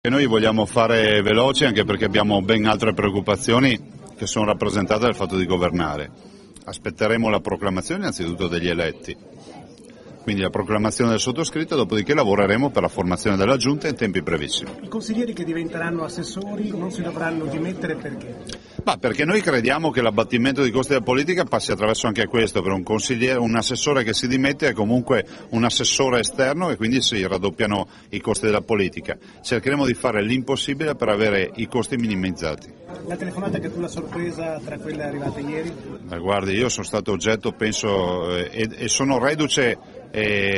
E noi vogliamo fare veloci anche perché abbiamo ben altre preoccupazioni che sono rappresentate dal fatto di governare. Aspetteremo la proclamazione innanzitutto degli eletti, quindi la proclamazione del sottoscritto, dopodiché lavoreremo per la formazione della Giunta in tempi brevissimi. I consiglieri che diventeranno assessori non si dovranno dimettere perché? Perché noi crediamo che l'abbattimento dei costi della politica passi attraverso anche questo, per un assessore che si dimette è comunque un assessore esterno e quindi si raddoppiano i costi della politica. Cercheremo di fare l'impossibile per avere i costi minimizzati. La telefonata che tu l'ha sorpresa tra quelle arrivate ieri? Guardi, io sono stato oggetto, penso, e sono reduce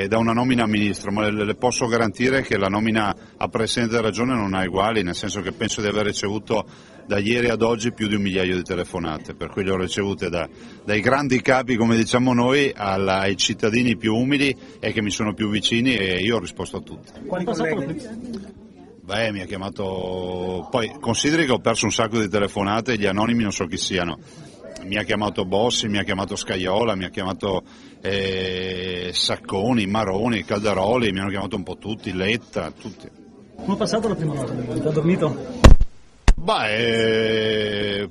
da una nomina a ministro, ma le posso garantire che la nomina a Presidente della Regione non ha uguali, nel senso che penso di aver ricevuto da ieri ad oggi più di 1 migliaio di telefonate, per cui le ho ricevute dai grandi capi, come diciamo noi, ai cittadini più umili e che mi sono più vicini, e io ho risposto a tutti. Quali colleghi? Mi ha chiamato, poi consideri che ho perso un sacco di telefonate e gli anonimi non so chi siano. Mi ha chiamato Bossi, mi ha chiamato Scajola, mi ha chiamato Sacconi, Maroni, Calderoli, mi hanno chiamato un po' tutti, Letta, tutti. Come è passato la prima notte? Ha dormito?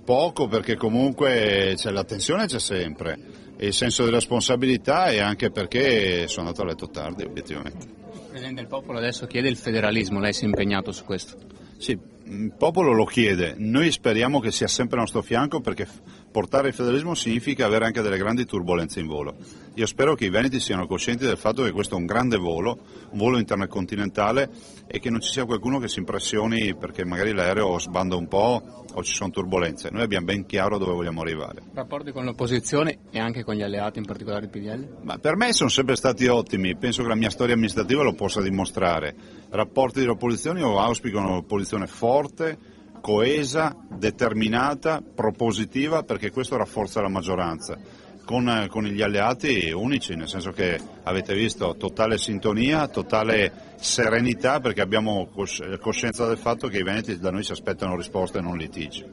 Poco, perché comunque la tensione c'è sempre, e il senso di responsabilità, e anche perché sono andato a letto tardi obiettivamente. Il Presidente del Popolo adesso chiede il federalismo, lei si è impegnato su questo? Sì, il popolo lo chiede, noi speriamo che sia sempre al nostro fianco, perché portare il federalismo significa avere anche delle grandi turbolenze in volo. Io spero che i veneti siano coscienti del fatto che questo è un grande volo, un volo intercontinentale, e che non ci sia qualcuno che si impressioni perché magari l'aereo sbanda un po' o ci sono turbolenze. Noi abbiamo ben chiaro dove vogliamo arrivare. Rapporti con l'opposizione e anche con gli alleati, in particolare il PDL? Ma per me sono sempre stati ottimi, penso che la mia storia amministrativa lo possa dimostrare. Rapporti dell'opposizione, io auspico un'opposizione forte, coesa, determinata, propositiva, perché questo rafforza la maggioranza. Con gli alleati unici, nel senso che avete visto totale sintonia, totale serenità, perché abbiamo coscienza del fatto che i veneti da noi si aspettano risposte e non litigi.